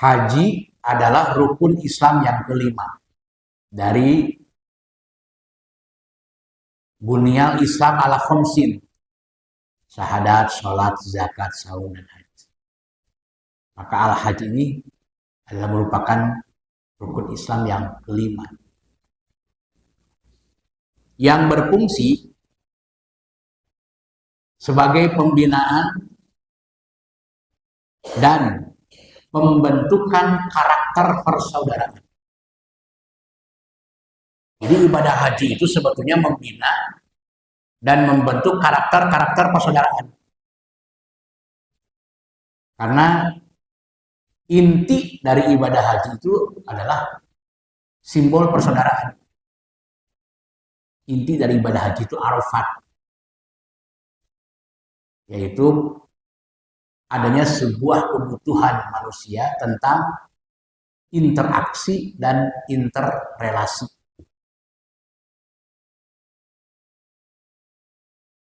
haji adalah rukun Islam yang kelima dari bunyal Islam ala khamsin, syahadat, sholat, zakat, saum, dan haji. Maka al-haji ini adalah merupakan rukun Islam yang kelima yang berfungsi sebagai pembinaan dan pembentukan karakter persaudaraan. Jadi ibadah haji itu sebetulnya membina dan membentuk karakter-karakter persaudaraan. Karena inti dari ibadah haji itu adalah simbol persaudaraan. Inti dari ibadah haji itu Arafat, yaitu adanya sebuah kebutuhan manusia tentang interaksi dan interrelasi.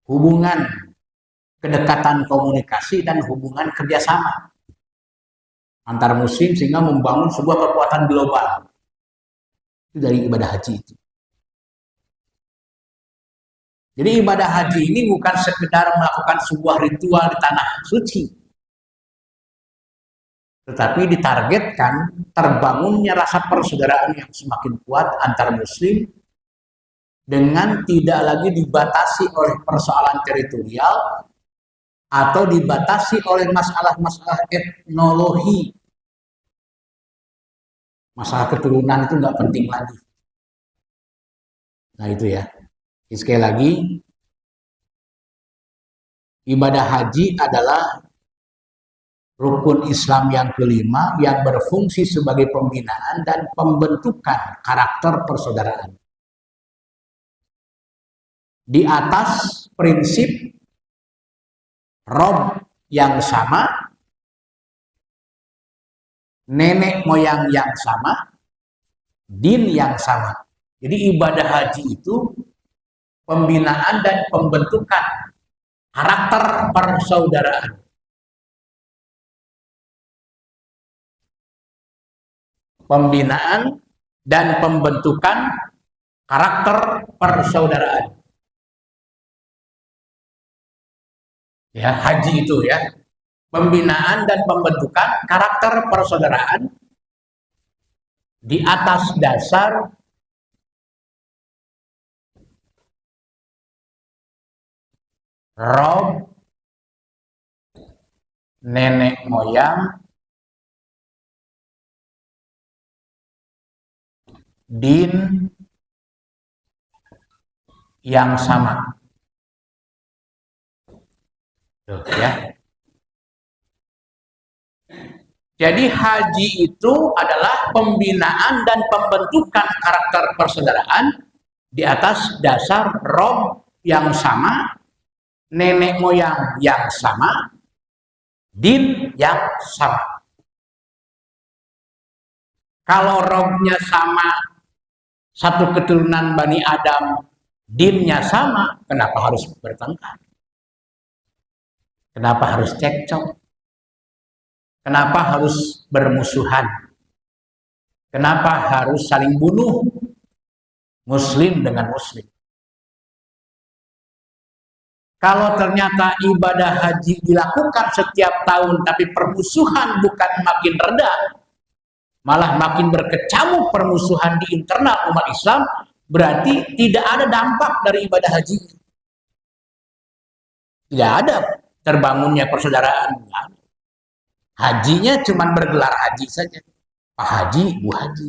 Hubungan kedekatan komunikasi dan hubungan kerjasama antar muslim sehingga membangun sebuah kekuatan global. Itu dari ibadah haji itu. Jadi ibadah haji ini bukan sekedar melakukan sebuah ritual di tanah suci, tetapi ditargetkan terbangunnya rasa persaudaraan yang semakin kuat antar muslim dengan tidak lagi dibatasi oleh persoalan teritorial atau dibatasi oleh masalah-masalah etnologi. Masalah keturunan itu nggak penting lagi. Nah itu ya. Sekali lagi, ibadah haji adalah rukun Islam yang kelima yang berfungsi sebagai pembinaan dan pembentukan karakter persaudaraan. Di atas prinsip Rob yang sama, nenek moyang yang sama, din yang sama. Jadi ibadah haji itu pembinaan dan pembentukan karakter persaudaraan. Pembinaan dan pembentukan karakter persaudaraan. Ya, haji itu ya. Pembinaan dan pembentukan karakter persaudaraan di atas dasar Rob, nenek moyang, din yang sama. Tuh, ya. Jadi haji itu adalah pembinaan dan pembentukan karakter persaudaraan di atas dasar Rob yang sama, nenek moyang yang sama, din yang sama. Kalau robnya sama, satu keturunan Bani Adam, dinnya sama, kenapa harus bertengkar? Kenapa harus cekcok? Kenapa harus bermusuhan? Kenapa harus saling bunuh? Muslim dengan muslim. Kalau ternyata ibadah haji dilakukan setiap tahun, tapi permusuhan bukan makin reda, malah makin berkecamuk permusuhan di internal umat Islam, berarti tidak ada dampak dari ibadah haji. Tidak ada terbangunnya persaudaraan. Hajinya cuma bergelar haji saja. Pak Haji, Bu Haji.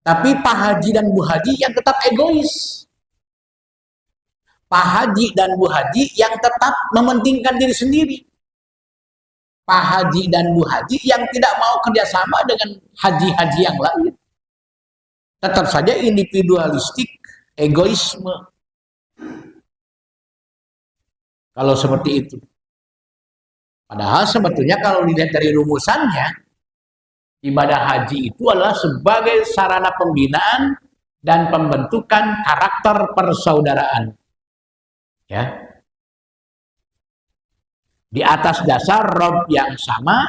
Tapi Pak Haji dan Bu Haji yang tetap egois. Pak Haji dan Bu Haji yang tetap mementingkan diri sendiri. Pak Haji dan Bu Haji yang tidak mau kerjasama dengan haji-haji yang lain. Tetap saja individualistik, egoisme. Kalau seperti itu. Padahal sebetulnya kalau dilihat dari rumusannya, ibadah haji itu adalah sebagai sarana pembinaan dan pembentukan karakter persaudaraan. Ya. Di atas dasar Rob yang sama,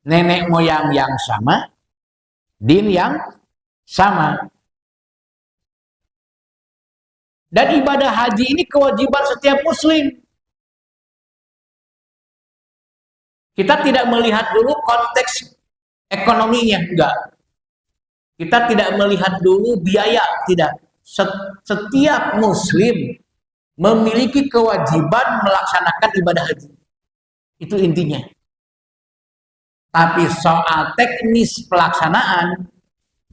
nenek moyang yang sama, din yang sama. Dan ibadah haji ini kewajiban setiap muslim. Kita tidak melihat dulu konteks ekonominya, enggak. Kita tidak melihat dulu biaya, tidak. Setiap muslim memiliki kewajiban melaksanakan ibadah haji. Itu intinya. Tapi soal teknis pelaksanaan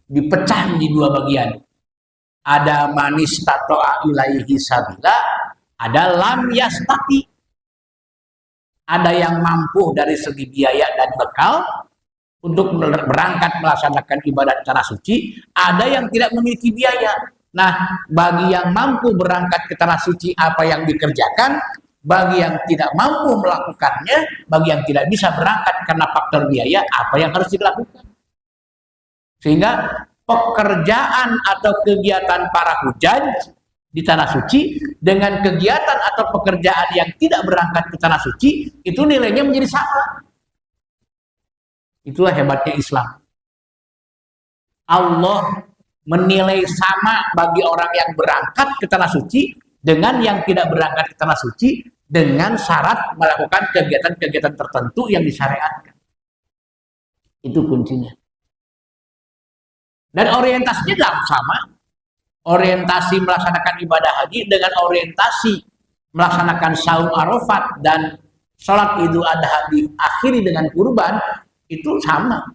dipecah di dua bagian. Ada manis tato'a ilaihi sabila, ada lam yastati. Ada yang mampu dari segi biaya dan bekal untuk berangkat melaksanakan ibadah tanah suci, ada yang tidak memiliki biaya. Nah, bagi yang mampu berangkat ke tanah suci apa yang dikerjakan, bagi yang tidak mampu melakukannya, bagi yang tidak bisa berangkat karena faktor biaya, apa yang harus dilakukan. Sehingga pekerjaan atau kegiatan para hujaj di tanah suci dengan kegiatan atau pekerjaan yang tidak berangkat ke tanah suci itu nilainya menjadi sama. Itulah hebatnya Islam. Allah menilai sama bagi orang yang berangkat ke tanah suci dengan yang tidak berangkat ke tanah suci dengan syarat melakukan kegiatan-kegiatan tertentu yang disyariatkan. Itu kuncinya. Dan orientasinya sama. Orientasi melaksanakan ibadah haji dengan orientasi melaksanakan saum Arafat dan sholat Idul Adha diakhiri dengan kurban itu sama.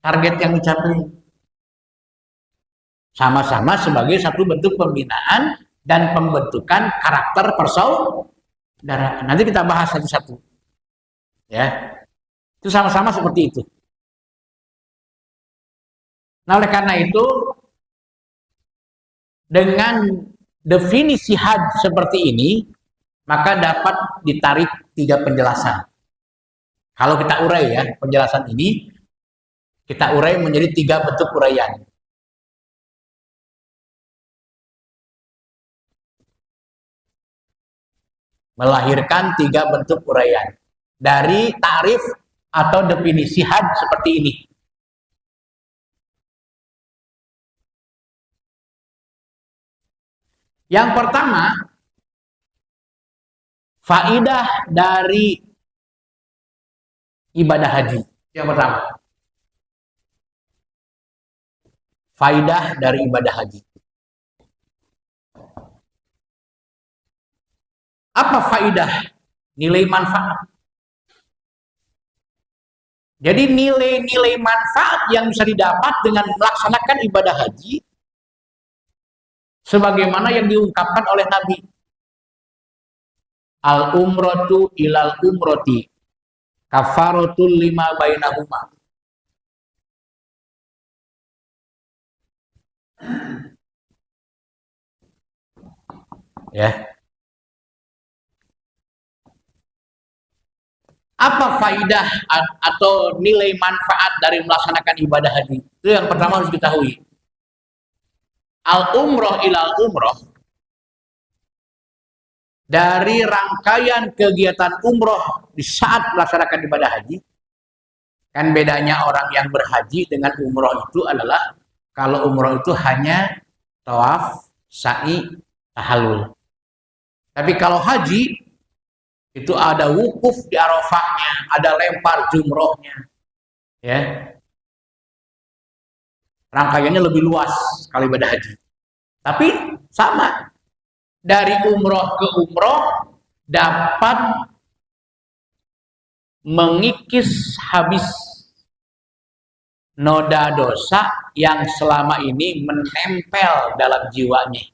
Target yang dicapai. Sama-sama sebagai satu bentuk pembinaan dan pembentukan karakter persaudaraan. Nanti kita bahas satu-satu. Ya. Itu sama-sama seperti itu. Nah, oleh karena itu, dengan definisi haji seperti ini, maka dapat ditarik 3 penjelasan. Kalau kita urai ya, penjelasan ini, kita urai menjadi 3 bentuk uraian. Melahirkan 3 bentuk uraian. Dari tarif atau definisi haji seperti ini. Yang pertama, faidah dari ibadah haji. Yang pertama, faidah dari ibadah haji. Apa faidah? Nilai manfaat. Jadi nilai-nilai manfaat yang bisa didapat dengan melaksanakan ibadah haji sebagaimana yang diungkapkan oleh Nabi. Al-umratu ilal umrati kafaratul lima bainahuma. Ya. Apa faidah atau nilai manfaat dari melaksanakan ibadah haji? Itu yang pertama harus diketahui. Al-umroh ilal umroh, dari rangkaian kegiatan umroh di saat melaksanakan ibadah haji, kan bedanya orang yang berhaji dengan umroh itu adalah kalau umroh itu hanya tawaf, sa'i, tahallul. Tapi kalau haji itu ada wukuf di Arafahnya, ada lempar jumrohnya, ya. Rangkaiannya lebih luas kalau ibadah haji. Tapi sama, dari umroh ke umroh dapat mengikis habis noda dosa yang selama ini menempel dalam jiwanya.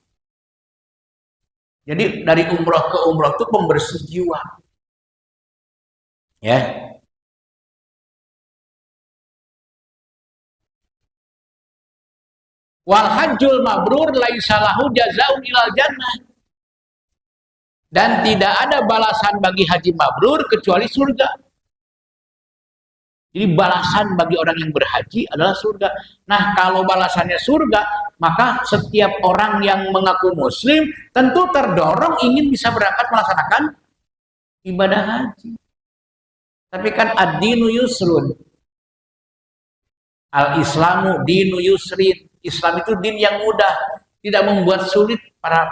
Jadi dari umroh ke umroh itu pembersih jiwa. Ya. Wal hajjul mabrur laisa lahu jazaa'un ilal jannah. Dan tidak ada balasan bagi haji mabrur kecuali surga. Jadi balasan bagi orang yang berhaji adalah surga. Nah, kalau balasannya surga, maka setiap orang yang mengaku muslim tentu terdorong ingin bisa berangkat melaksanakan ibadah haji. Tapi kan ad-dinu yusrun. Al-Islamu dinu yusrin. Islam itu din yang mudah, tidak membuat sulit para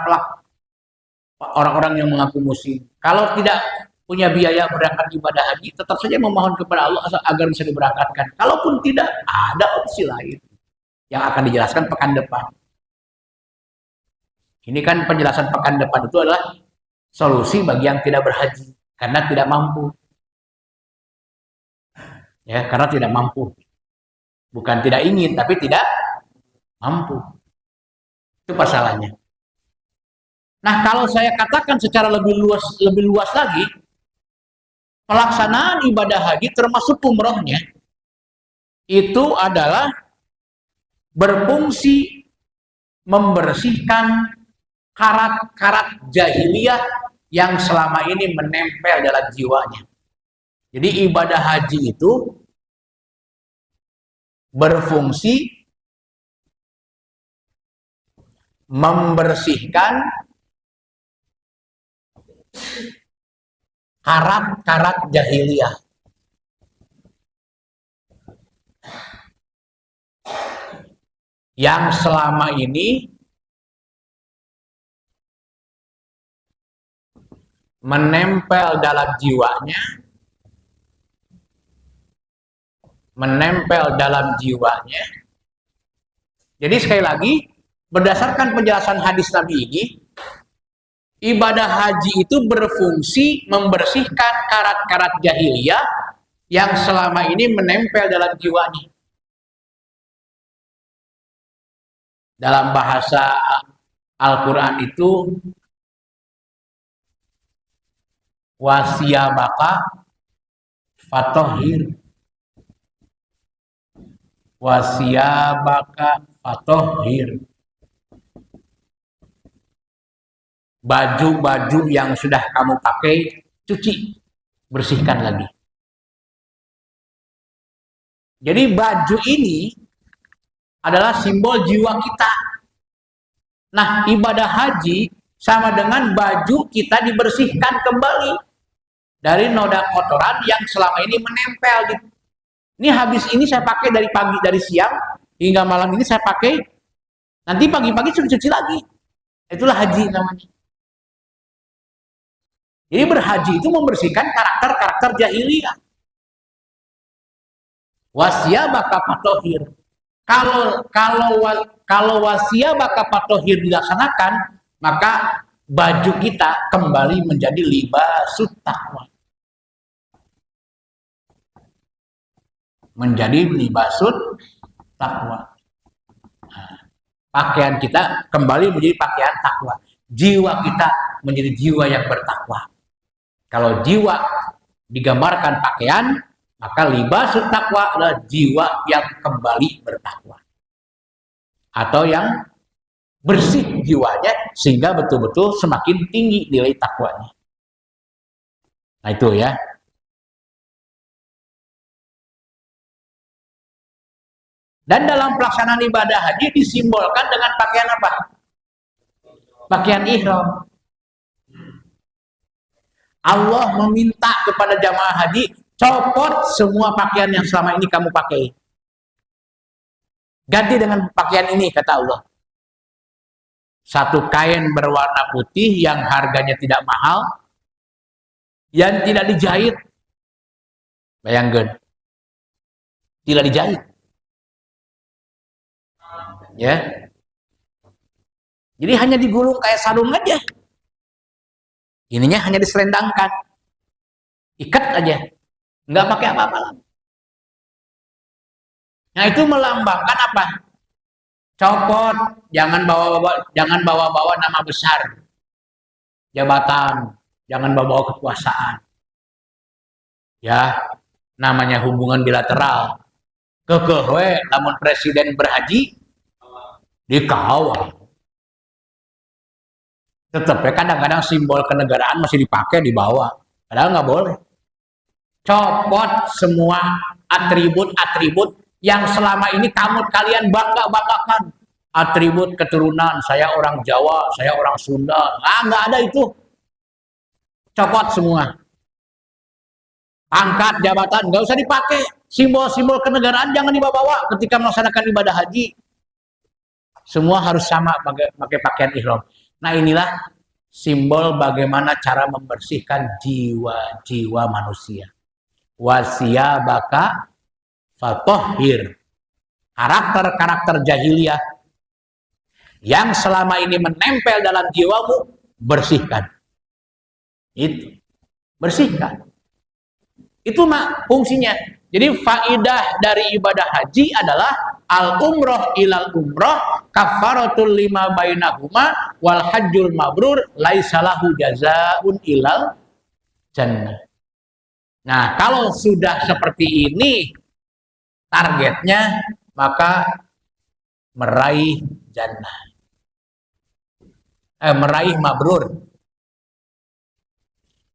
orang-orang yang mengaku muslim. Kalau tidak punya biaya berangkat ibadah haji, tetap saja memohon kepada Allah agar bisa diberangkatkan. Kalaupun tidak, ada opsi lain yang akan dijelaskan pekan depan. Ini kan penjelasan pekan depan itu adalah solusi bagi yang tidak berhaji karena tidak mampu. Ya, karena tidak mampu. Bukan tidak ingin, tapi tidak mampu. Itu masalahnya. Nah, kalau saya katakan secara lebih luas lagi, pelaksanaan ibadah haji termasuk umrohnya itu adalah berfungsi membersihkan karat-karat jahiliyah yang selama ini menempel dalam jiwanya. Jadi ibadah haji itu berfungsi membersihkan karat-karat jahiliyah. Yang selama ini menempel dalam jiwanya, Jadi sekali lagi, berdasarkan penjelasan hadis Nabi ini, ibadah haji itu berfungsi membersihkan karat-karat jahiliyah yang selama ini menempel dalam jiwanya. Dalam bahasa Al-Quran itu wasiyabaka fatohir, baju-baju yang sudah kamu pakai, cuci, bersihkan lagi. Jadi baju ini adalah simbol jiwa kita. Nah, ibadah haji sama dengan baju kita dibersihkan kembali dari noda kotoran yang selama ini menempel. Ini habis ini saya pakai dari pagi, dari siang hingga malam ini saya pakai, nanti pagi-pagi sudah cuci lagi. Itulah haji namanya. Jadi berhaji itu membersihkan karakter-karakter jahiliyah. Wasiyabaka fatohir. Kalau wasiyabaka fatohir dilaksanakan, maka baju kita kembali menjadi libasut taqwa. Menjadi libasut taqwa. Pakaian kita kembali menjadi pakaian takwa. Jiwa kita menjadi jiwa yang bertakwa. Kalau jiwa digambarkan pakaian, maka libasut taqwa adalah jiwa yang kembali bertakwa. Atau yang bersih jiwanya sehingga betul-betul semakin tinggi nilai takwanya. Nah itu ya. Dan dalam pelaksanaan ibadah haji disimbolkan dengan pakaian apa? Pakaian ihram. Allah meminta kepada jamaah haji, copot semua pakaian yang selama ini kamu pakai. Ganti dengan pakaian ini, kata Allah. Satu kain berwarna putih yang harganya tidak mahal, yang tidak dijahit. Bayangkan. Tidak dijahit. Ya. Jadi hanya digulung kayak sarung aja. Ininya hanya diselendangkan. Ikat aja. Enggak pakai apa-apa lagi. Nah, itu melambangkan apa? Copot, jangan bawa-bawa nama besar. Jabatan, jangan bawa kekuasaan. Ya, namanya hubungan bilateral. Kekeh namun presiden berhaji dikawal. Tetap ya, kadang-kadang simbol kenegaraan masih dipakai di bawah. Padahal nggak boleh. Copot semua atribut-atribut yang selama ini kalian bangga-banggakan. Atribut keturunan, saya orang Jawa, saya orang Sunda. Nggak ada itu. Copot semua. Pangkat, jabatan, nggak usah dipakai. Simbol-simbol kenegaraan jangan dibawa ketika melaksanakan ibadah haji. Semua harus sama pakai pakaian ihram. Nah, inilah simbol bagaimana cara membersihkan jiwa-jiwa manusia. Wasiyabaka fatohhir. Karakter-karakter jahiliyah yang selama ini menempel dalam jiwamu, bersihkan. Itu. Bersihkan. Itu fungsinya. Jadi faidah dari ibadah haji adalah al-umroh ilal umroh kafaratul lima bainahuma wal hajjul mabrur laisalahu jazaun ilal jannah. Nah, kalau sudah seperti ini targetnya, maka meraih jannah. Meraih mabrur.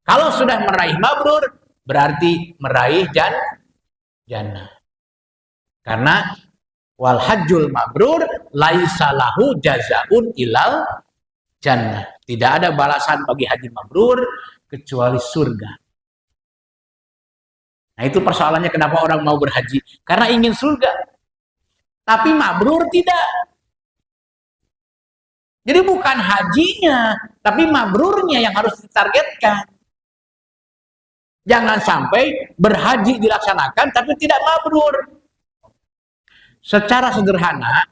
Kalau sudah meraih mabrur, berarti meraih jannah. Karena wal hajjul mabrur laisa lahu jazaun ilal jannah. Tidak ada balasan bagi haji mabrur kecuali surga. Nah, itu persoalannya kenapa orang mau berhaji. Karena ingin surga. Tapi mabrur tidak. Jadi bukan hajinya, tapi mabrurnya yang harus ditargetkan. Jangan sampai berhaji dilaksanakan tapi tidak mabrur. Secara sederhana,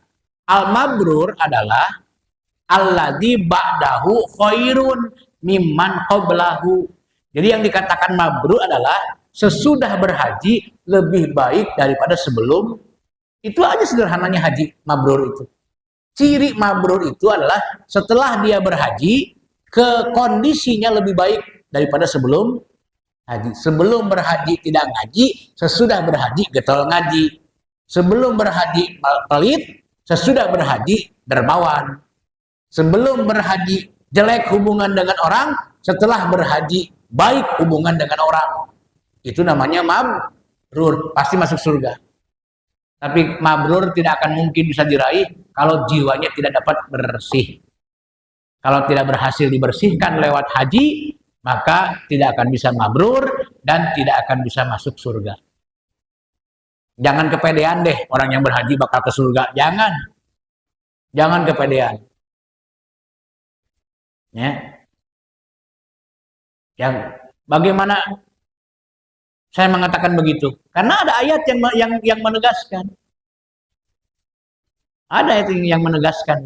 al-mabrur adalah alladzi ba'dahu khairun mimman qablahu. Jadi yang dikatakan mabrur adalah sesudah berhaji lebih baik daripada sebelum. Itu aja sederhananya haji mabrur itu. Ciri mabrur itu adalah setelah dia berhaji, kondisinya lebih baik daripada sebelum haji. Sebelum berhaji tidak ngaji, sesudah berhaji getol ngaji. Sebelum berhaji pelit, sesudah berhaji dermawan. Sebelum berhaji jelek hubungan dengan orang, setelah berhaji baik hubungan dengan orang. Itu namanya mabrur, pasti masuk surga. Tapi mabrur tidak akan mungkin bisa diraih kalau jiwanya tidak dapat bersih. Kalau tidak berhasil dibersihkan lewat haji, maka tidak akan bisa mabrur dan tidak akan bisa masuk surga. Jangan kepedean deh orang yang berhaji bakal ke surga. Jangan kepedean. Ya. Yang bagaimana saya mengatakan begitu? Karena ada ayat yang menegaskan. Ada ayat yang menegaskan.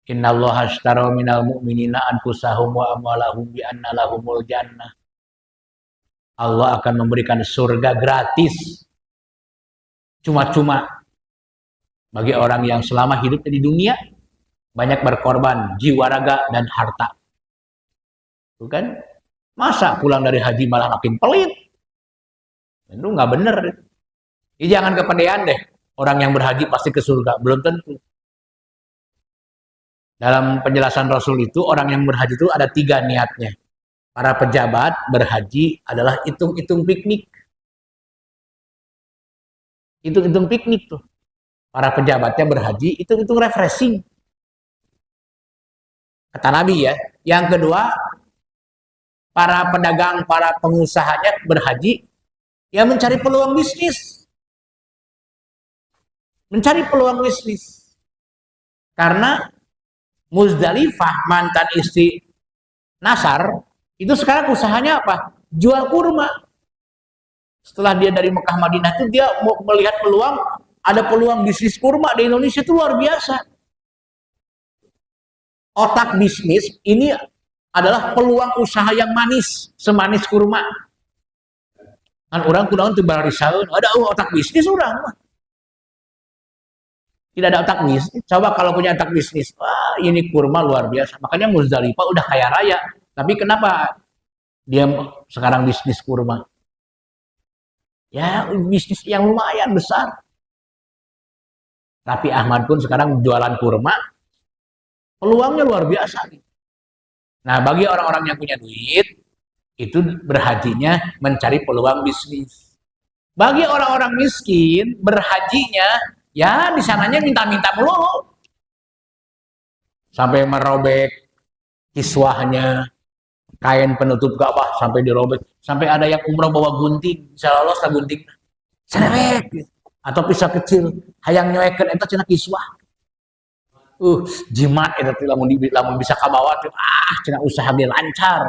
Innallaha ashtara minal mu'minina anfusahum wa amwalahum bi anna lahumul jannah. Allah akan memberikan surga gratis. Cuma-cuma bagi orang yang selama hidup di dunia banyak berkorban jiwa, raga, dan harta. Bukan? Masa pulang dari haji malah makin pelit? Itu nggak bener. Jadi jangan kepedean deh. Orang yang berhaji pasti ke surga. Belum tentu. Dalam penjelasan Rasul itu, orang yang berhaji itu ada 3 niatnya. Para pejabat berhaji adalah hitung-hitung piknik. Hitung-hitung piknik tuh. Para pejabatnya berhaji, hitung-hitung refreshing. Kata Nabi ya. Yang kedua, para pedagang, para pengusahanya berhaji, ya mencari peluang bisnis. Mencari peluang bisnis. Karena Muzdalifah, mantan istri Nasar, itu sekarang usahanya apa? Jual kurma. Setelah dia dari Mekah Madinah itu dia melihat peluang, ada peluang bisnis kurma di Indonesia itu luar biasa. Otak bisnis ini adalah peluang usaha yang manis, semanis kurma. Kan orang kunaon teu barisaeun, ada otak bisnis orang. Tidak ada otak bisnis. Coba kalau punya otak bisnis, wah ini kurma luar biasa. Makanya Muzdalifah udah kaya raya. Tapi kenapa dia sekarang bisnis kurma? Ya bisnis yang lumayan besar. Tapi Ahmad pun sekarang jualan kurma, peluangnya luar biasa. Nah bagi orang-orang yang punya duit, itu berhajinya mencari peluang bisnis. Bagi orang-orang miskin, berhajinya ya di sananya minta-minta mulu. Sampai merobek kiswahnya, kain penutup Ka'bah sampai dirobek, sampai ada yang umroh bawa gunting, bisa lolos lah gunting. Cerewet atau pisau kecil, hayang nyoekeun eta cenah kiswah. Jimat eta teh lamun bisa kabawa teh cenah usaha ge lancar.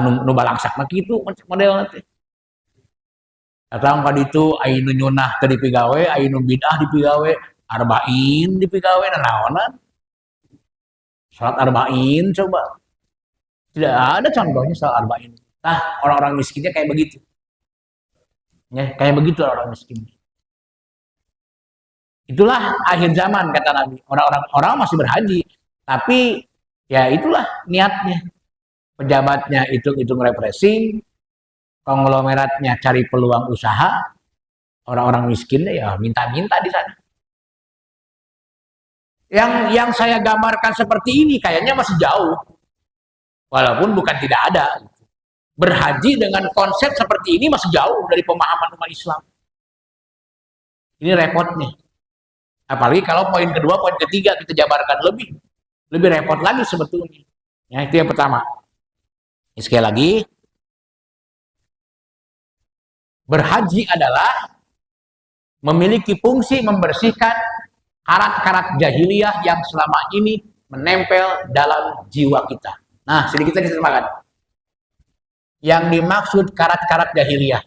Nu balangsak mah kitu modelna teh. Datang ka ditu aya nu nyunah teh dipigawe, aya nu bid'ah dipigawe, arba'in dipigawe naonan. Salat arba'in coba. Tidak ada contohnya salat arba'in. Nah, orang-orang miskinnya kayak begitu. Ya, kayak begitu orang miskin. Itulah akhir zaman kata Nabi. Orang masih berhaji, tapi ya itulah niatnya. Pejabatnya hitung refreshing, konglomeratnya cari peluang usaha, orang-orang miskinnya ya minta-minta di sana. Yang saya gambarkan seperti ini kayaknya masih jauh, walaupun bukan tidak ada. Berhaji dengan konsep seperti ini masih jauh dari pemahaman umat Islam. Ini repotnya. Apalagi kalau poin kedua, poin ketiga kita jabarkan lebih repot lagi sebetulnya. Ya, itu yang pertama. Sekali lagi, berhaji adalah memiliki fungsi membersihkan karat-karat jahiliyah yang selama ini menempel dalam jiwa kita. Nah, sedikit diterjemahkan. Yang dimaksud karat-karat jahiliyah.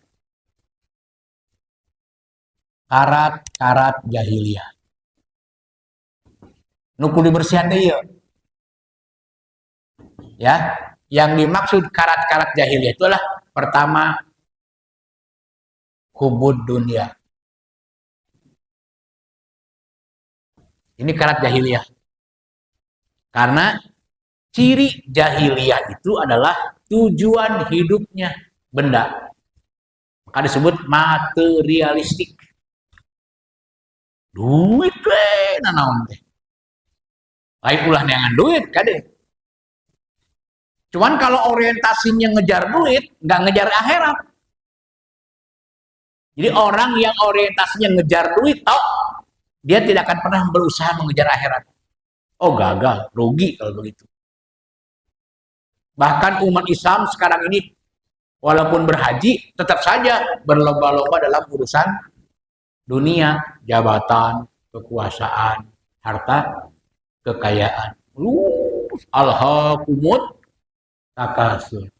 Karat-karat jahiliyah. Nuku dibersihan deh ya. Yang dimaksud karat-karat jahiliyah itu adalah pertama hubud dunia. Ini karat jahiliyah. Karena ciri jahiliyah itu adalah tujuan hidupnya benda. Maka disebut materialistik. Duit nanaon teh. Lain ulah neangan duit kade. Cuman kalau orientasinya ngejar duit, nggak ngejar akhirat. Jadi orang yang orientasinya ngejar duit, dia tidak akan pernah berusaha mengejar akhirat. Oh gagal, rugi kalau begitu. Bahkan umat Islam sekarang ini walaupun berhaji, tetap saja berlomba-lomba dalam urusan dunia, jabatan, kekuasaan, harta, kekayaan. Alhaakumut takasur.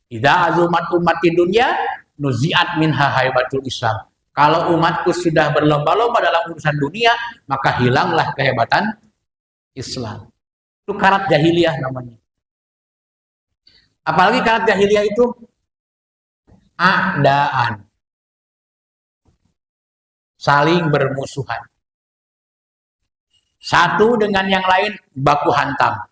Idza azumat ummati dunya nuziat minha haibatul Islam. Kalau umatku sudah berlomba-lomba dalam urusan dunia, maka hilanglah kehebatan Islam. Itu karat jahiliyah namanya. Apalagi karat jahiliyah itu a'daan. Saling bermusuhan. Satu dengan yang lain baku hantam.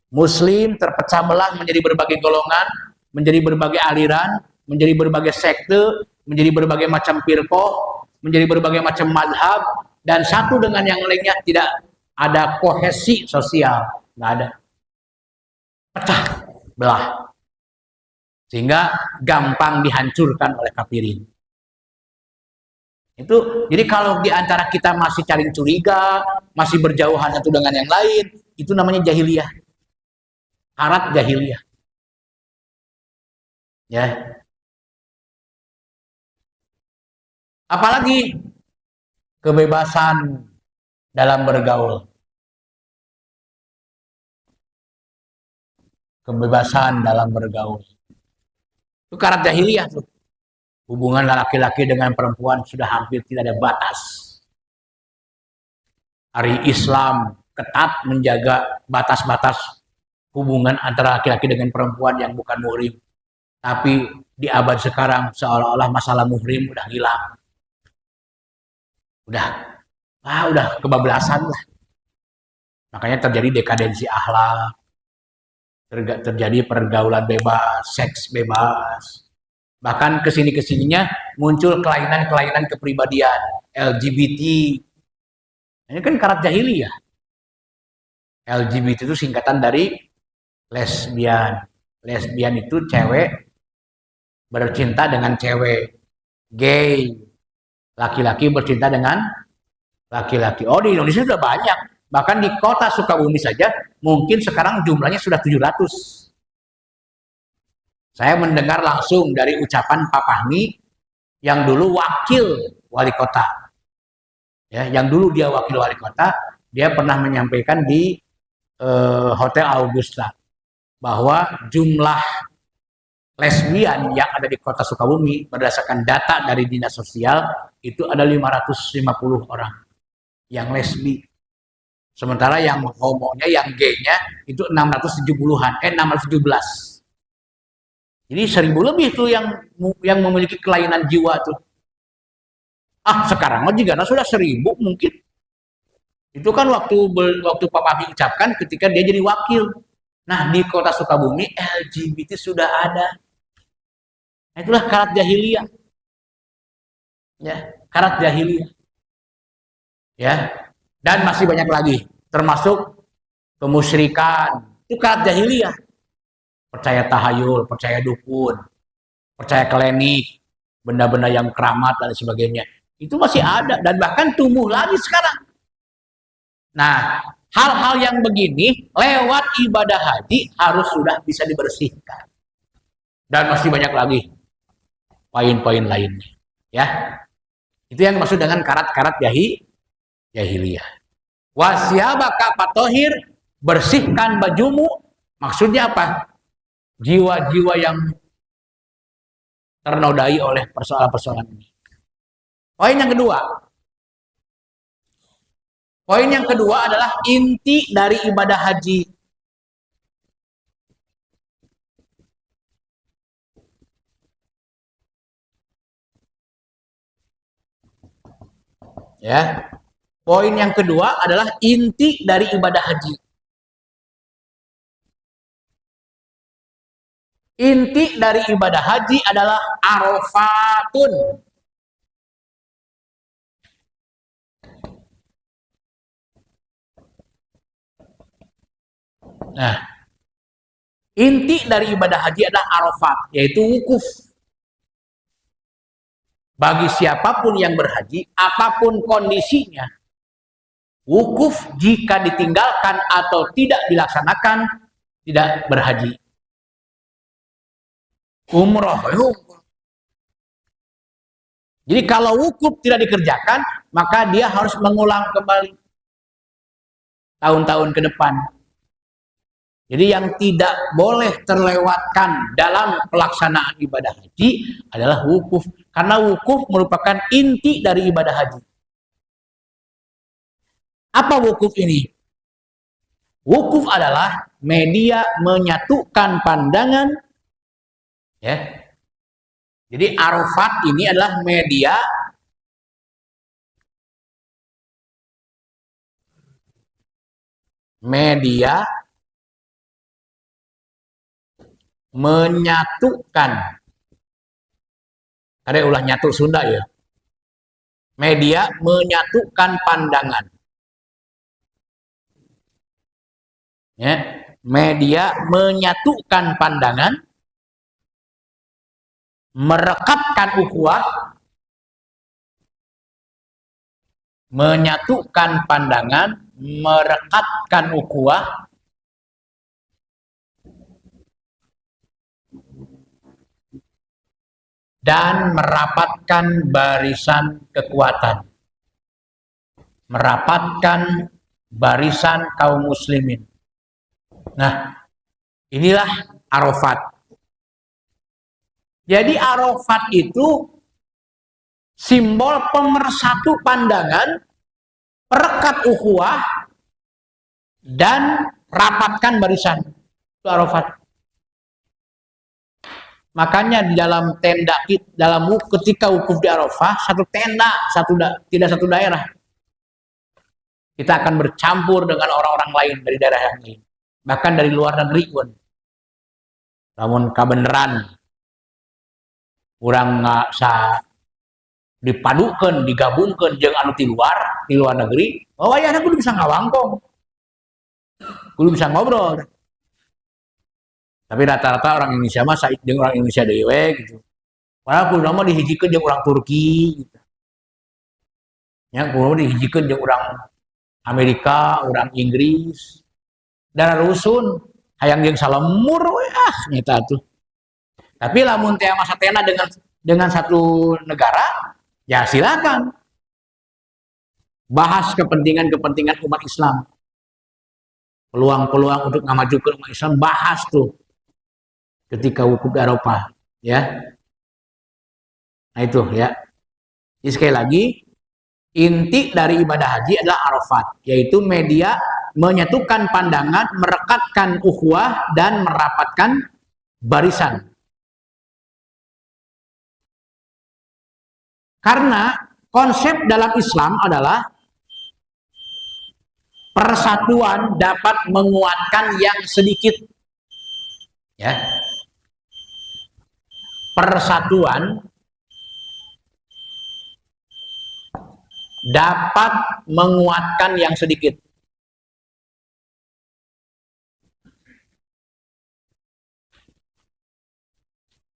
Muslim terpecah belah menjadi berbagai golongan, menjadi berbagai aliran, menjadi berbagai sekte, menjadi berbagai macam firqah, menjadi berbagai macam mazhab, dan satu dengan yang lainnya tidak ada kohesi sosial, nggak ada. Pecah belah. Sehingga gampang dihancurkan oleh kafirin. Itu jadi kalau di antara kita masih saling curiga, masih berjauhan satu dengan yang lain, itu namanya jahiliyah. Karat jahiliyah. Ya. Apalagi kebebasan dalam bergaul. Kebebasan dalam bergaul. Itu karat jahiliyah tuh. Hubungan laki-laki dengan perempuan sudah hampir tidak ada batas. Hari Islam ketat menjaga batas-batas hubungan antara laki-laki dengan perempuan yang bukan muhrim. Tapi di abad sekarang seolah-olah masalah muhrim udah hilang. Udah kebablasan lah. Makanya terjadi dekadensi akhlak. Terjadi pergaulan bebas, seks bebas. Bahkan kesini-kesininya muncul kelainan-kelainan kepribadian, LGBT. Ini kan karat jahiliyah. LGBT itu singkatan dari lesbian. Lesbian itu cewek bercinta dengan cewek. Gay. Laki-laki bercinta dengan laki-laki. Oh, di Indonesia sudah banyak. Bahkan di kota Sukabumi saja mungkin sekarang jumlahnya sudah 700. Saya mendengar langsung dari ucapan Pak Fahmi yang dulu wakil wali kota. Ya, yang dulu dia wakil wali kota, dia pernah menyampaikan di Hotel Augusta bahwa jumlah lesbian yang ada di kota Sukabumi berdasarkan data dari Dinas Sosial itu ada 550 orang yang lesbi. Sementara yang homonya, yang gaynya itu 670-an, 617. Jadi 1000 lebih tuh yang memiliki kelainan jiwa tuh. Sekarang juga sudah 1000 mungkin. Itu kan waktu Pak Papi ucapkan ketika dia jadi wakil. Nah, di kota Sukabumi LGBT sudah ada. Nah, itulah karat jahiliyah. Ya, karat jahiliyah. Ya. Dan masih banyak lagi, termasuk kemusyrikan. Itu karat jahiliyah. Percaya tahayul, percaya dukun, percaya klinik, benda-benda yang keramat dan sebagainya. Itu masih ada dan bahkan tumbuh lagi sekarang. Nah, hal-hal yang begini lewat ibadah haji harus sudah bisa dibersihkan. Dan masih banyak lagi poin-poin lainnya. Ya, itu yang maksud dengan karat-karat jahiliyah. Wasyabaka fatohir, bersihkan bajumu. Maksudnya apa? Jiwa-jiwa yang ternodai oleh persoalan-persoalan ini. Poin yang kedua adalah inti dari ibadah haji. Ya. Poin yang kedua adalah inti dari ibadah haji. Inti dari ibadah haji adalah Arafatun. Nah, inti dari ibadah haji adalah Arafat, yaitu wukuf. Bagi siapapun yang berhaji, apapun kondisinya, wukuf jika ditinggalkan atau tidak dilaksanakan, tidak berhaji. Umroh. Jadi kalau wukuf tidak dikerjakan, maka dia harus mengulang kembali tahun-tahun ke depan. Jadi yang tidak boleh terlewatkan dalam pelaksanaan ibadah haji adalah wukuf. Karena wukuf merupakan inti dari ibadah haji. Apa wukuf ini? Wukuf adalah media menyatukan pandangan. Ya. Jadi Arafat ini adalah media menyatukan. Ada ulah nyatu Sunda ya. Media menyatukan pandangan. Ya, media menyatukan pandangan, merekatkan ukhuwah, menyatukan pandangan, merekatkan ukhuwah, dan merapatkan barisan kekuatan. Merapatkan barisan kaum muslimin. Nah, inilah Arafat. Jadi Arafat itu simbol pemersatu pandangan, perekat ukhuwah, dan rapatkan barisan. Itu Arafat. Makanya di dalam tenda, ketika wukuf di Arafah, satu tenda, tidak satu daerah. Kita akan bercampur dengan orang-orang lain dari daerah yang lain. Bahkan dari luar negeri pun. Namun kabeneran urang sa dipadukan, digabungkan jeung anu di luar negeri, wayahna kudu bisa ngawangkong. Kudu bisa ngobrol. Tapi rata-rata orang Indonesia mah saik jeung orang Indonesia dewe gitu. Padahal kudu mah dihijikeun jeung urang Turki gitu. Ya kudu dihijikeun jeung urang Amerika, urang Inggris. Darah rusun hayang jeung salemur we nyata tuh. Tapi lamun teh masatena dengan satu negara, ya silakan bahas kepentingan umat Islam, peluang-peluang untuk ngamajukeun umat Islam, bahas tuh ketika wukuf di Arafah, ya. Nah itu ya. Jadi sekali lagi, inti dari ibadah haji adalah Arafat, yaitu media menyatukan pandangan, merekatkan ukhuwah dan merapatkan barisan. Karena konsep dalam Islam adalah persatuan dapat menguatkan yang sedikit. Ya. Persatuan dapat menguatkan yang sedikit.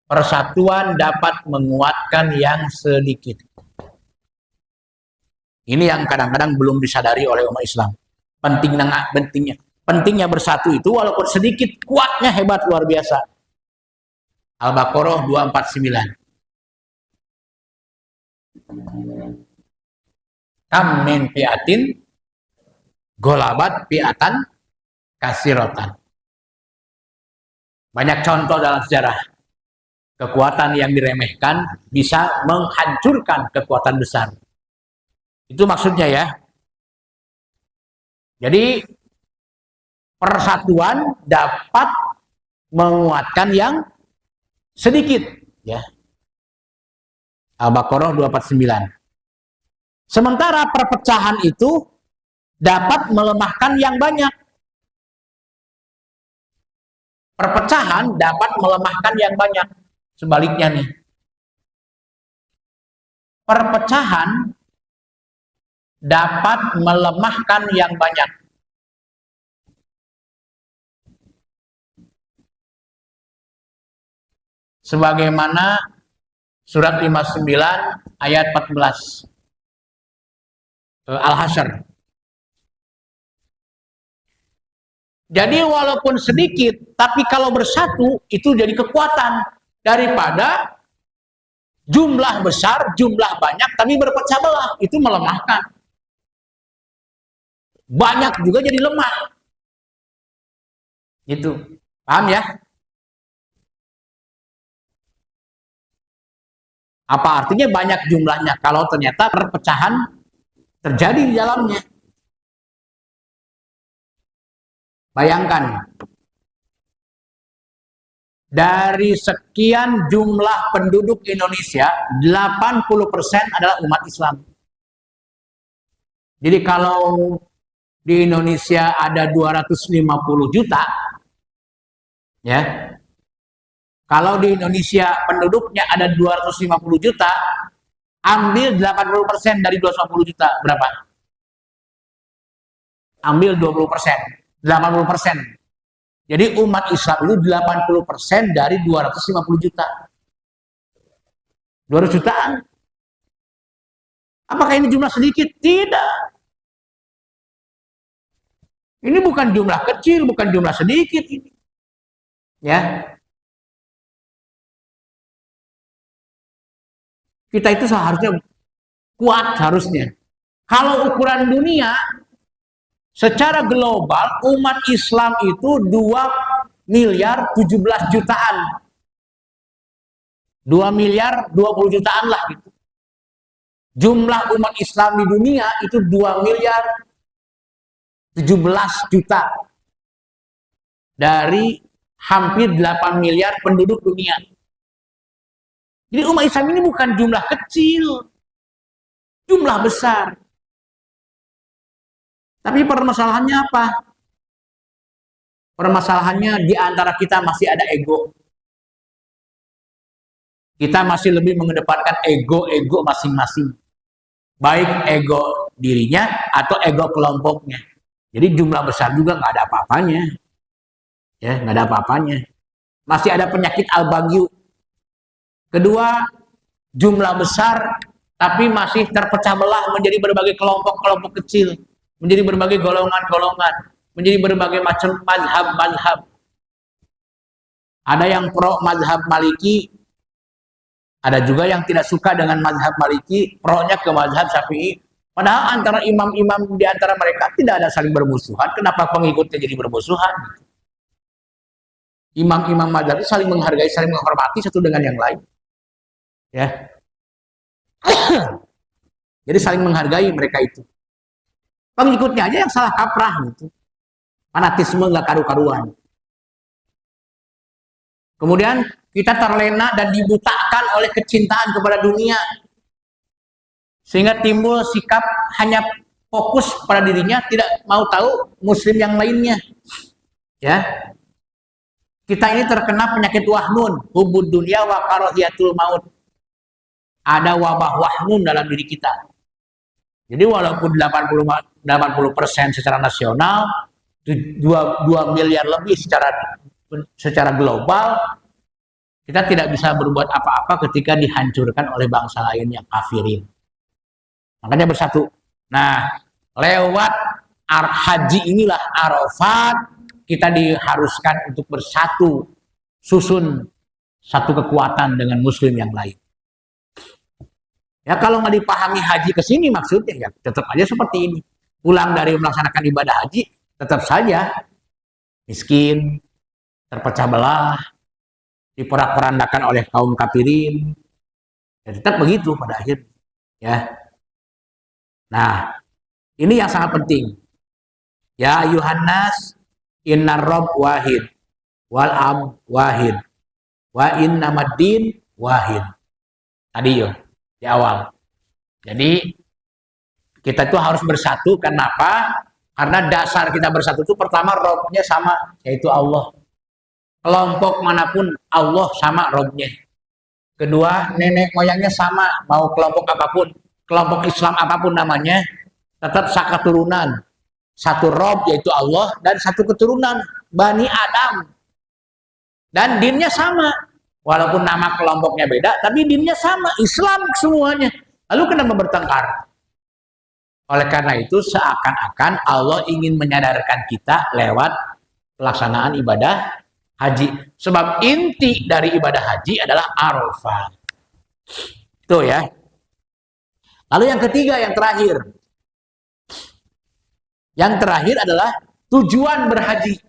Persatuan dapat menguatkan yang sedikit. Ini yang kadang-kadang belum disadari oleh umat Islam. Pentingnya bersatu itu walaupun sedikit, kuatnya hebat luar biasa. Al-Baqarah 249. Kam min fi'atin golabat fi'atan kasirotan. Banyak contoh dalam sejarah. Kekuatan yang diremehkan bisa menghancurkan kekuatan besar. Itu maksudnya ya. Jadi persatuan dapat menguatkan yang sedikit, ya. Al-Baqarah 249. Sementara perpecahan itu dapat melemahkan yang banyak. Perpecahan dapat melemahkan yang banyak. Sebaliknya nih. Perpecahan dapat melemahkan yang banyak. Sebagaimana surat 59 ayat 14 Al-Hasyr. Jadi walaupun sedikit, tapi kalau bersatu itu jadi kekuatan daripada jumlah besar, jumlah banyak, tapi berpecah belah, itu melemahkan. Banyak juga jadi lemah. Itu, paham ya? Apa artinya banyak jumlahnya kalau ternyata perpecahan terjadi di dalamnya? Bayangkan, dari sekian jumlah penduduk Indonesia, 80% adalah umat Islam. Jadi kalau di Indonesia ada 250 juta, ya. Kalau di Indonesia penduduknya ada 250 juta, ambil 80% dari 250 juta, berapa? Ambil 20%, 80%. Jadi umat Islam itu 80% dari 250 juta. 200 jutaan. Apakah ini jumlah sedikit? Tidak. Ini bukan jumlah kecil, bukan jumlah sedikit ini. Ya. Kita itu seharusnya kuat harusnya. Kalau ukuran dunia, secara global umat Islam itu 2 miliar 17 jutaan. 2 miliar 20 jutaan lah gitu. Jumlah umat Islam di dunia itu 2 miliar 17 juta. Dari hampir 8 miliar penduduk dunia. Jadi umat Islam ini bukan jumlah kecil, jumlah besar. Tapi permasalahannya apa? Permasalahannya di antara kita masih ada ego. Kita masih lebih mengedepankan ego-ego masing-masing. Baik ego dirinya atau ego kelompoknya. Jadi jumlah besar juga nggak ada apa-apanya. Ya, nggak ada apa-apanya. Masih ada penyakit al-bagyu. Kedua, jumlah besar tapi masih terpecah belah menjadi berbagai kelompok-kelompok kecil, menjadi berbagai golongan-golongan, menjadi berbagai macam mazhab-mazhab. Ada yang pro mazhab Maliki, ada juga yang tidak suka dengan mazhab Maliki, pro-nya ke mazhab Syafi'i. Padahal antara imam-imam di antara mereka tidak ada saling bermusuhan. Kenapa pengikutnya jadi bermusuhan? Imam-imam mazhab itu saling menghargai, saling menghormati satu dengan yang lain. Ya. Jadi saling menghargai mereka itu. Pengikutnya aja yang salah kaprah gitu. Fanatisme nggak karu-karuan. Kemudian kita terlena dan dibutakan oleh kecintaan kepada dunia. Sehingga timbul sikap hanya fokus pada dirinya, tidak mau tahu muslim yang lainnya. Ya. Kita ini terkena penyakit wahnun, hubud dunia wa karahiyatul maut. Ada wabah wahnun dalam diri kita. Jadi walaupun 80% secara nasional, 2 miliar lebih secara global, kita tidak bisa berbuat apa-apa ketika dihancurkan oleh bangsa lain yang kafirin. Makanya bersatu. Nah, lewat haji inilah Arafat, kita diharuskan untuk bersatu, susun satu kekuatan dengan muslim yang lain. Ya kalau nggak dipahami haji ke sini maksudnya ya tetap aja seperti ini. Pulang dari melaksanakan ibadah haji, tetap saja miskin, terpecah belah, diporak-porandakan oleh kaum kafirin. Ya, tetap begitu pada akhirnya. Ya. Nah, ini yang sangat penting. Ya ayuhannas, innar rabb wahid, wal ab wahid, wa innamaddin wahid. Tadi yo di awal. Jadi kita tuh harus bersatu. Kenapa? Karena dasar kita bersatu itu pertama Robnya sama, yaitu Allah. Kelompok manapun Allah sama Robnya. Kedua, nenek moyangnya sama, mau kelompok apapun, kelompok Islam apapun namanya, tetap sakaturunan. Satu Rob yaitu Allah dan satu keturunan Bani Adam. Dan dinnya sama. Walaupun nama kelompoknya beda, tapi dinnya sama, Islam semuanya. Lalu kenapa bertengkar? Oleh karena itu seakan-akan Allah ingin menyadarkan kita lewat pelaksanaan ibadah haji. Sebab inti dari ibadah haji adalah Arafah. Itu ya. Lalu yang ketiga, yang terakhir. Yang terakhir adalah tujuan berhaji.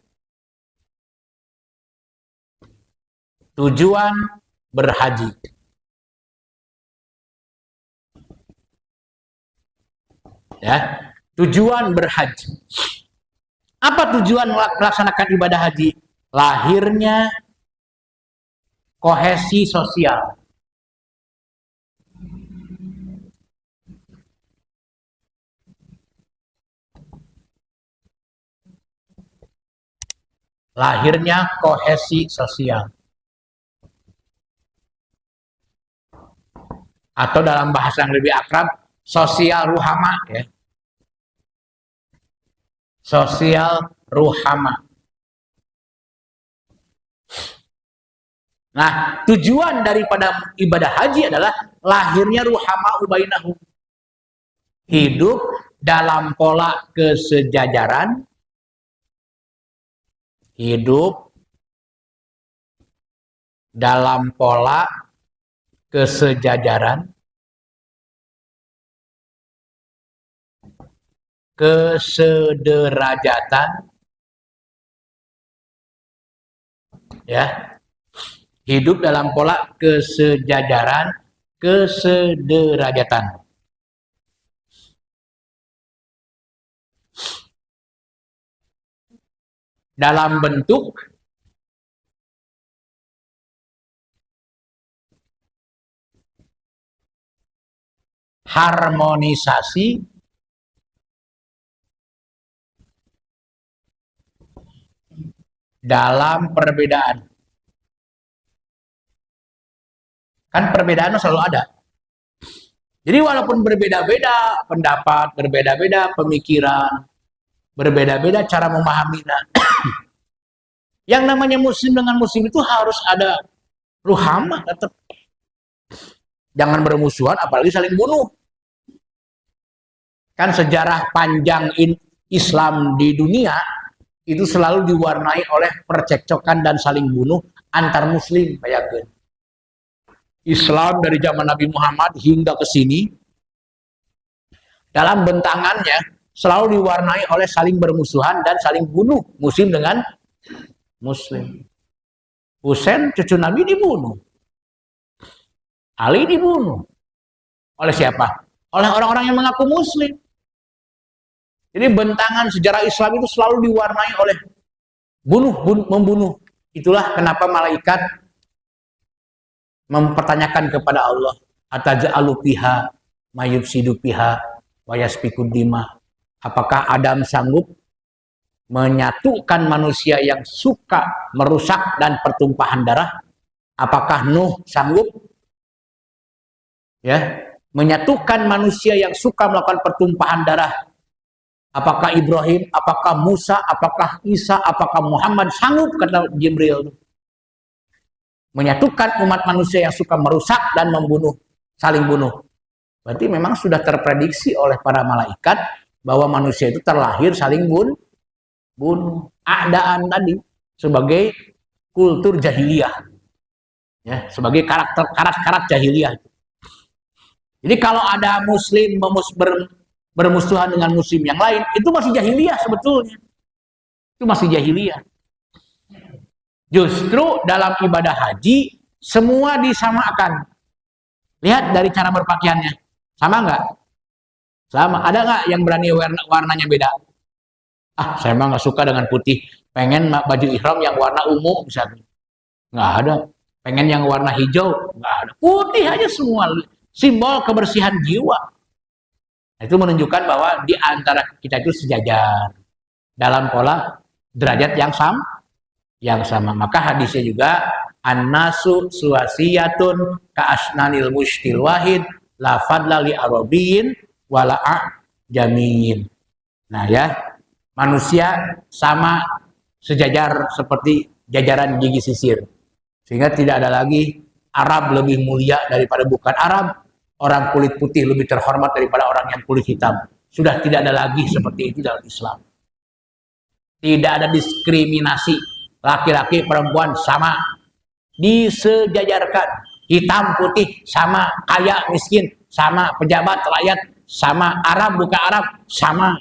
Tujuan berhaji. Ya, tujuan berhaji. Apa tujuan melaksanakan ibadah haji? Lahirnya kohesi sosial. Lahirnya kohesi sosial. Atau dalam bahasa yang lebih akrab, sosial ruhama ya. Sosial ruhama. Nah, tujuan daripada ibadah haji adalah lahirnya ruhama ubainahum. Hidup dalam pola kesejajaran. Hidup dalam pola kesejajaran, kesederajatan, ya, hidup dalam pola kesejajaran, kesederajatan. Dalam bentuk harmonisasi dalam perbedaan. Kan perbedaan selalu ada. Jadi walaupun berbeda-beda pendapat, berbeda-beda pemikiran, berbeda-beda cara memahaminya, yang namanya muslim dengan muslim itu harus ada ruhamah tetap. Jangan bermusuhan, apalagi saling bunuh. Kan sejarah panjang Islam di dunia itu selalu diwarnai oleh percekcokan dan saling bunuh antar muslim. Bayangkan Islam dari zaman Nabi Muhammad hingga ke sini dalam bentangannya selalu diwarnai oleh saling bermusuhan dan saling bunuh muslim dengan muslim. Husain cucu Nabi dibunuh, Ali dibunuh oleh siapa? Oleh orang-orang yang mengaku muslim. Jadi bentangan sejarah Islam itu selalu diwarnai oleh membunuh. Itulah kenapa malaikat mempertanyakan kepada Allah, ataj'alu fiha mayufsidu fiha wa yasfikud dima. Apakah Adam sanggup menyatukan manusia yang suka merusak dan pertumpahan darah? Apakah Nuh sanggup menyatukan manusia yang suka melakukan pertumpahan darah? Apakah Ibrahim, apakah Musa, apakah Isa, apakah Muhammad sanggup, kata Jibril, menyatukan umat manusia yang suka merusak dan membunuh, saling bunuh? Berarti memang sudah terprediksi oleh para malaikat bahwa manusia itu terlahir saling bunuh. Adaan tadi sebagai kultur jahiliyah, sebagai karakter jahiliyah. Jadi kalau ada muslim bermusuhan dengan muslim yang lain, itu masih jahiliyah sebetulnya. Itu masih jahiliyah. Justru dalam ibadah haji semua disamakan. Lihat dari cara berpakaiannya, sama nggak? Sama. Ada nggak yang berani warnanya beda? Saya mah nggak suka dengan putih. Pengen baju ihram yang warna ungu misalnya. Nggak ada. Pengen yang warna hijau, nggak ada. Putih aja semua. Simbol kebersihan jiwa. Itu menunjukkan bahwa di antara kita itu sejajar dalam pola derajat yang sama. Maka hadisnya juga an-nasu suwasiyatun ka'asnanil mushtil wahid la fadla li arabiyyin wala a'jamin. Nah manusia sama sejajar seperti jajaran gigi sisir. Sehingga tidak ada lagi Arab lebih mulia daripada bukan Arab, orang kulit putih lebih terhormat daripada orang yang kulit hitam. Sudah tidak ada lagi seperti itu dalam Islam. Tidak ada diskriminasi. Laki-laki perempuan sama. Disejajarkan. Hitam putih sama. Kaya miskin sama. Pejabat rakyat sama. Arab bukan Arab sama.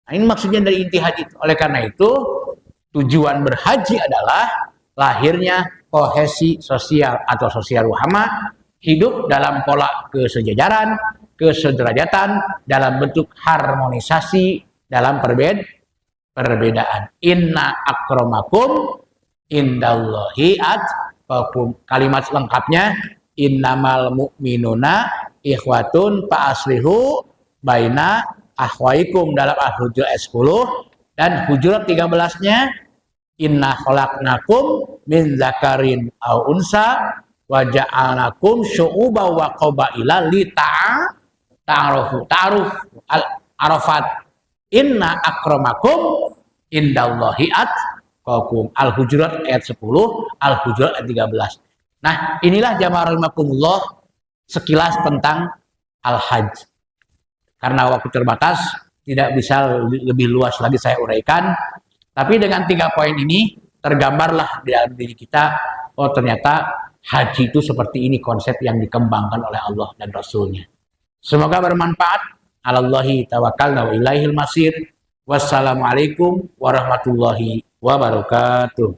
Nah, ini maksudnya dari inti haji. Oleh karena itu tujuan berhaji adalah lahirnya kohesi sosial atau sosial wahama, hidup dalam pola kesejajaran, kesederajatan, dalam bentuk harmonisasi dalam perbedaan. Inna akramakum indallahi atqakum. Kalimat lengkapnya innamal mu'minuna ikhwatun fa'aslihu baina akhwaikum dalam Al-Hujurat 10 dan Hujurat 13-nya inna khalaqnakum min zakarin aw unsa wa ja'alnakum syu'uban wa qabaila li ta'arufu. Ta'aruf al-arafat. Inna akramakum indallahi atqakum. Al-Hujurat ayat 10, Al-Hujurat ayat 13. Nah, inilah jamaah rahimakumullah sekilas tentang al-hajj. Karena waktu terbatas tidak bisa lebih luas lagi saya uraikan. Tapi dengan 3 poin ini tergambarlah di dalam diri kita, oh ternyata haji itu seperti ini konsep yang dikembangkan oleh Allah dan Rasul-Nya. Semoga bermanfaat. Alallahi tawakkalna wa ilaihil masir. Wassalamualaikum warahmatullahi wabarakatuh.